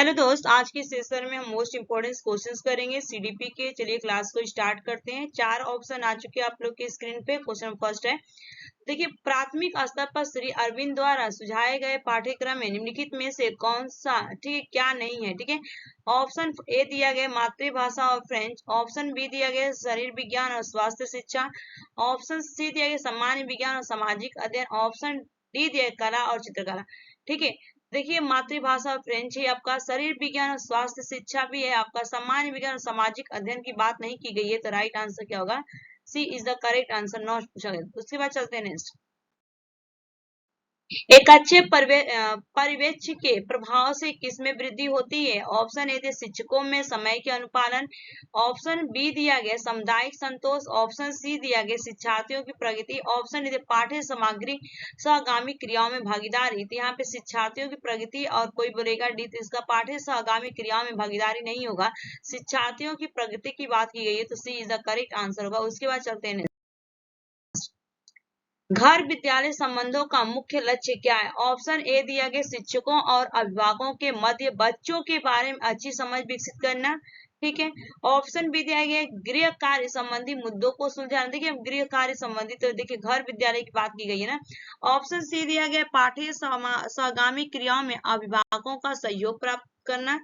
Hello दोस्त, आज के सेशन में हम मोस्ट इंपोर्टेंट क्वेश्चंस करेंगे सीडीपी के। चलिए क्लास को स्टार्ट करते हैं। 4 ऑप्शन आ चुके हैं आप लोग के स्क्रीन पे। क्वेश्चन फर्स्ट है, देखिए, प्राथमिक स्तर पर श्री अरविंद द्वारा सुझाए गए पाठ्यक्रम में निम्नलिखित में से कौन सा, ठीक है, क्या नहीं है। ठीक है, ऑप्शन ए दिया गया मातृभाषा और फ्रेंच, ऑप्शन बी दिया गया शरीर विज्ञान और स्वास्थ्य शिक्षा, ऑप्शन सी दिया गया सामान्य विज्ञान और सामाजिक अध्ययन, ऑप्शन डी दिया गया कला और चित्रकला। ठीक है, देखिए, मातृभाषा और फ्रेंच है आपका, शरीर विज्ञान और स्वास्थ्य शिक्षा भी है आपका, सामान्य विज्ञान और सामाजिक अध्ययन की बात नहीं की गई है, तो राइट आंसर क्या होगा, C is the correct answer, not पूछा गया। उसके बाद चलते हैं नेक्स्ट। एक अच्छे परिवेश के प्रभाव से किसमें वृद्धि होती है। ऑप्शन ए दिया शिक्षकों में समय के अनुपालन, ऑप्शन बी दिया गया सामुदायिक संतोष, ऑप्शन सी दिया गया शिक्षार्थियों की प्रगति, ऑप्शन डी पाठ्य सामग्री सहगामी क्रियाओं में भागीदारी। तो यहाँ पे शिक्षार्थियों की प्रगति और कोई बोलेगा डी, तो इसका पाठ्य सहगामी क्रियाओं में भागीदारी नहीं होगा, शिक्षार्थियों की प्रगति की बात की गई है, तो सी इज द करेक्ट आंसर होगा। उसके बाद चलते हैं, घर विद्यालय संबंधों का मुख्य लक्ष्य क्या है। ऑप्शन ए दिया गया शिक्षकों और अभिभावकों के मध्य बच्चों के बारे में अच्छी समझ विकसित करना। ठीक है, ऑप्शन बी दिया गया गृह कार्य संबंधी मुद्दों को सुलझाना। देखिए, गृह कार्य संबंधी तो देखिए घर विद्यालय की बात की गई है ना। ऑप्शन सी दिया गया पाठ्य सहगामी क्रियाओं में अभिभावकों का सहयोग प्राप्त करना,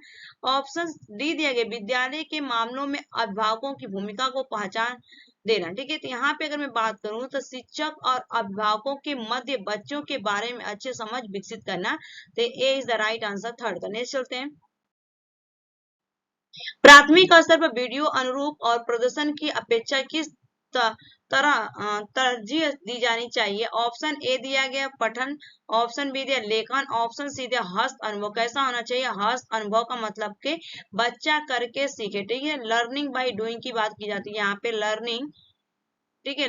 ऑप्शन डी दिया गया विद्यालय के मामलों में अभिभावकों की भूमिका को पहचान देना। ठीक है, तो यहाँ पे अगर मैं बात करूं तो शिक्षक और अभिभावकों के मध्य बच्चों के बारे में अच्छी समझ विकसित करना, तो A is the right answer, third. Next चलते हैं, प्राथमिक स्तर पर वीडियो अनुरूप और प्रदर्शन की अपेक्षा किस तरह तरजीह दी जानी चाहिए। ऑप्शन ए दिया गया पठन, ऑप्शन बी दिया लेखन, ऑप्शन सी दिया हस्त अनुभव। कैसा होना चाहिए, हस्त अनुभव का मतलब के बच्चा करके सीखे। ठीक है, लर्निंग बाय डूइंग की बात की जाती है यहाँ पे, लर्निंग। ठीक है,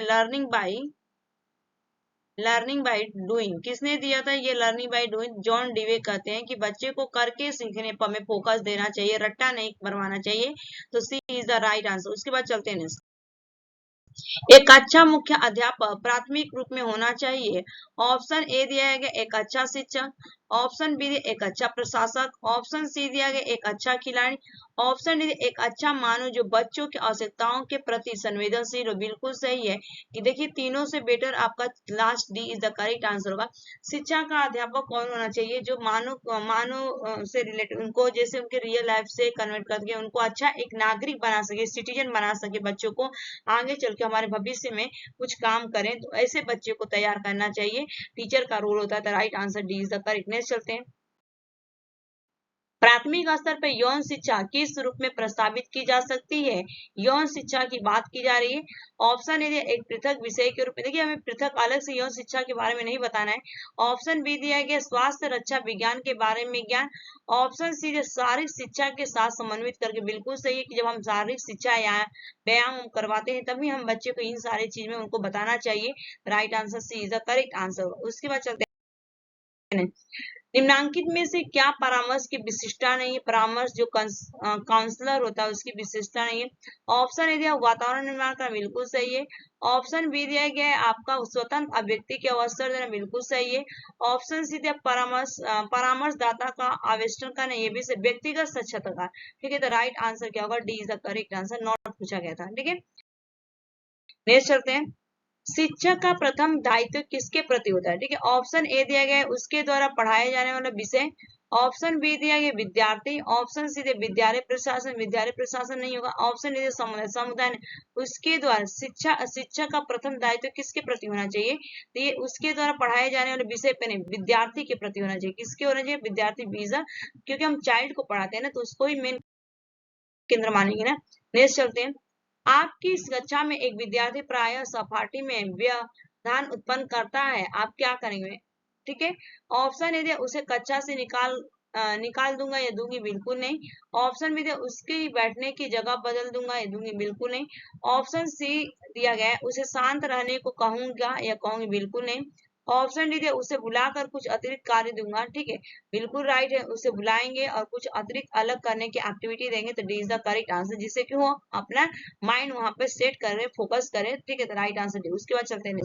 लर्निंग बाय डूइंग किसने दिया था, ये लर्निंग बाय डूइंग जॉन डीवे कहते हैं कि बच्चे को करके सीखने पर हमें फोकस देना चाहिए, रट्टा नहीं बनवाना चाहिए, तो सी इज द राइट आंसर। उसके बाद चलते हैं, एक अच्छा मुख्य अध्यापक प्राथमिक रूप में होना चाहिए। ऑप्शन ए दिया गया एक अच्छा शिक्षक, ऑप्शन बी एक अच्छा प्रशासक, ऑप्शन सी दिया गया एक अच्छा खिलाड़ी, ऑप्शन डी एक अच्छा मानव जो बच्चों की आवश्यकताओं के प्रति संवेदनशील हो। बिल्कुल सही है कि देखिए तीनों से बेटर आपका last D is the correct answer होगा। शिक्षा का अध्यापक कौन होना चाहिए, जो मानव से रिलेटेड, उनको जैसे उनके रियल लाइफ से कन्वर्ट करके उनको अच्छा एक नागरिक बना सके, सिटीजन बना सके, बच्चों को आगे चल के हमारे भविष्य में कुछ काम करें, तो ऐसे बच्चे को तैयार करना चाहिए, टीचर का रोल होता है। तो right answer D is the correct. Next चलते हैं, प्राथमिक स्तर पर यौन शिक्षा किस रूप में प्रस्तावित की जा सकती है। यौन शिक्षा की बात की जा रही है। ऑप्शन ए एक पृथक विषय के रूप में, देखिए हमें पृथक अलग से यौन शिक्षा के बारे में नहीं बताना है। ऑप्शन बी दिया गया स्वास्थ्य रक्षा विज्ञान के बारे में ज्ञान, ऑप्शन सी शारीरिक शिक्षा के साथ समन्वित करके। बिल्कुल सही है कि जब हम शारीरिक शिक्षा या व्यायाम करवाते हैं तभी हम बच्चे को इन सारी चीज में उनको बताना चाहिए। Right answer C is the correct answer. उसके बाद चलते हैं, निम्नांकित में से क्या परामर्श की विशिष्टता नहीं है। परामर्श जो काउंसलर होता है उसकी विशिष्टता नहीं है। ऑप्शन ए दिया वातावरण निर्माण करना, बिल्कुल सही है। ऑप्शन बी दिया गया है आपका स्वतंत्र अभिव्यक्ति के अवसर देना, बिल्कुल सही है। ऑप्शन सी दिया परामर्शदाता का आविष्कार करना, ये भी व्यक्तिगत साक्षात्कार। ठीक है, तो राइट आंसर क्या होगा, D is the correct answer, not पूछा गया था। ठीक है, नेक्स्ट चलते हैं, शिक्षक का प्रथम दायित्व किसके प्रति होता है। ठीक है, ऑप्शन ए दिया गया है उसके द्वारा पढ़ाए जाने वाला विषय, ऑप्शन बी दिया गया विद्यार्थी, ऑप्शन सी दिया विद्यालय प्रशासन नहीं होगा, ऑप्शन डी समुदाय उसके द्वारा शिक्षा का प्रथम दायित्व किसके प्रति होना चाहिए, तो ये उसके द्वारा पढ़ाए जाने वाले विषय पे नहीं, विद्यार्थी के प्रति होना चाहिए। किसके होना चाहिए, विद्यार्थी वीजा, क्योंकि हम चाइल्ड को पढ़ाते हैं ना, तो उसको ही मेन केंद्र मानेंगे ना। नेक्स्ट चलते हैं, आपकी इस कक्षा में एक विद्यार्थी प्रायः सहपाठी में व्यवधान उत्पन्न करता है, आप क्या करेंगे। ठीक है, ऑप्शन ए दिया उसे कक्षा से निकाल दूंगा या दूंगी, बिल्कुल नहीं। ऑप्शन बी दिया उसकी बैठने की जगह बदल दूंगा या दूंगी, बिल्कुल नहीं। ऑप्शन सी दिया गया है उसे शांत रहने को कहूंगा या कहूंगी, बिल्कुल नहीं। ऑप्शन डी दिया उसे बुलाकर कुछ अतिरिक्त कार्य दूंगा, ठीक है, बिल्कुल राइट है, उसे बुलाएंगे और कुछ अतिरिक्त अलग करने की एक्टिविटी देंगे, तो D is the correct answer, जिससे कि वो अपना माइंड वहां पे सेट करे, फोकस करे। ठीक है, तो राइट आंसर डी। उसके बाद चलते हैं,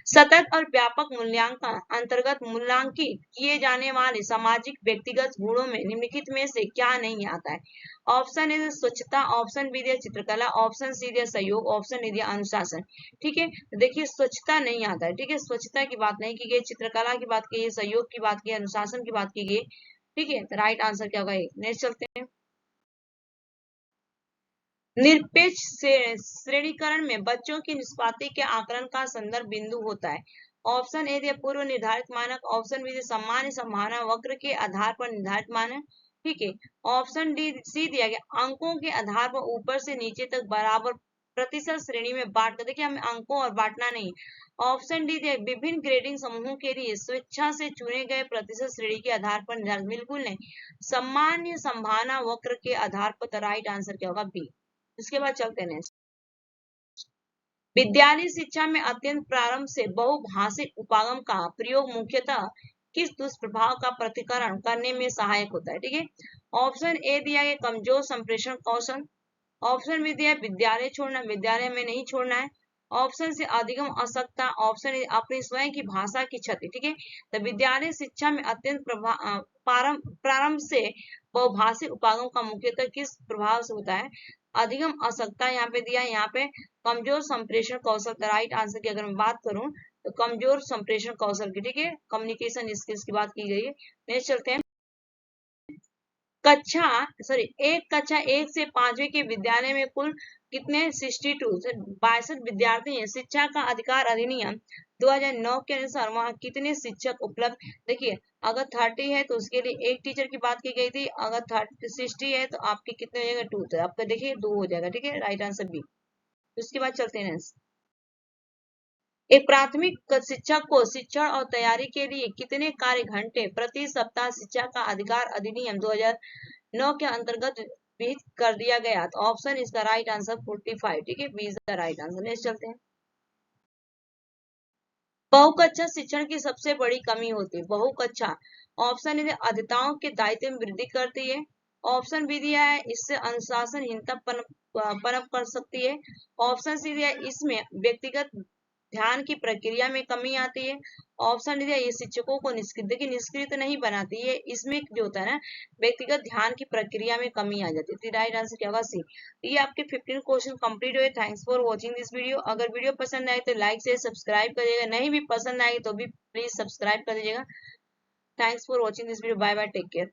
सतत और व्यापक मूल्यांकन अंतर्गत मूल्यांकित किए जाने वाले सामाजिक व्यक्तिगत गुणों में निम्नलिखित में से क्या नहीं आता है? ऑप्शन ए स्वच्छता, ऑप्शन बी दिया चित्रकला, ऑप्शन सी दिया सहयोग, ऑप्शन डी दिया अनुशासन। ठीक है, तो देखिए स्वच्छता नहीं आता है। ठीक है, स्वच्छता की बात नहीं की गई, चित्रकला की बात की गई, सहयोग की बात की, अनुशासन की बात की गई। ठीक है, तो राइट आंसर क्या होगा? नेक्स्ट चलते हैं। निरपेक्ष श्रेणीकरण में बच्चों की निष्पाति के आकलन का संदर्भ बिंदु होता है। ऑप्शन ए दिया पूर्व निर्धारित मानक, ऑप्शन बी दिया सामान्य संभावना वक्र के आधार पर निर्धारित मानक। ठीक है, ऑप्शन डी सी दिया गया अंकों के आधार पर ऊपर से नीचे तक बराबर प्रतिशत श्रेणी में बांट कर। देखिए हमें अंकों और बांटना नहीं। ऑप्शन डी दिया विभिन्न ग्रेडिंग समूहों के लिए स्वेच्छा से चुने गए प्रतिशत श्रेणी के आधार पर निर्धारित। बिल्कुल नहीं, सामान्य संभावना वक्र के आधार पर। राइट आंसर क्या होगा? बी। इसके बाद चलते हैं नेक्स्ट। विद्यालय शिक्षा में अत्यंत प्रारंभ से बहुभाषिक उपागम का प्रयोग मुख्यतः किस दुष्प्रभाव का प्रतिकरण करने में सहायक होता है? ठीक है, ऑप्शन ए दिया है कमजोर संप्रेषण कौशल, ऑप्शन बी दिया है विद्यालय छोड़ना, विद्यालय में नहीं छोड़ना है, ऑप्शन से अधिगम असक्ता, ऑप्शन अपनी स्वयं की भाषा की क्षति। ठीक है, तो विद्यालय शिक्षा में अत्यंत प्रारंभ से बहुभाषिक उपागम का मुख्यतः किस प्रभाव से होता है? अधिगम असक्ता यहाँ पे दिया है, यहाँ पे कमजोर संप्रेषण कौशल। राइट आंसर की अगर मैं बात करूं तो कमजोर संप्रेषण कौशल की। ठीक है, कम्युनिकेशन स्किल्स की बात की गई है। नेक्स्ट चलते हैं। एक कक्षा 1 से 5वीं के विद्यालय में कुल कितने 62 विद्यार्थी हैं? शिक्षा का अधिकार अधिनियम 2009 के अनुसार वहां कितने शिक्षक उपलब्ध? देखिए अगर 30 है तो उसके लिए एक टीचर की बात की गई थी, अगर 60 है तो आपके कितने हो जाएगा? 2, तो आपका देखिए 2 हो जाएगा। ठीक है, राइट आंसर बी। उसके बाद चलते हैं। एक प्राथमिक शिक्षक को शिक्षण और तैयारी के लिए कितने कार्य घंटे प्रति सप्ताह शिक्षा का अधिकार अधिनियम 2009 के अंतर्गत विहित कर दिया गया? तो ऑप्शन इसका राइट आंसर 45। ठीक है, B is the right answer. Next चलते हैं। बहुकक्षा शिक्षण की सबसे बड़ी कमी होती है। बहुकक्षा ऑप्शन ए अधिताओं के दायित्व में वृद्धि करती है, ऑप्शन बी दिया है इससे अनुशासनहीनता पनप कर सकती है, ऑप्शन सी दिया है इसमें व्यक्तिगत ध्यान की प्रक्रिया में कमी आती है, ऑप्शन दिया ये शिक्षकों को निष्क्रिय तो नहीं बनाती है, इसमें जो होता है ना व्यक्तिगत ध्यान की प्रक्रिया में कमी आ जाती है। राइट आंसर क्या होगा? सी। ये आपके 15 क्वेश्चन कंप्लीट हुए। Thanks for watching this video. अगर वीडियो पसंद आए तो लाइक से सब्सक्राइब करिएगा, नहीं भी पसंद आए तो भी प्लीज सब्सक्राइब कर दीजिएगा। Thanks for watching this video. Bye bye, take care.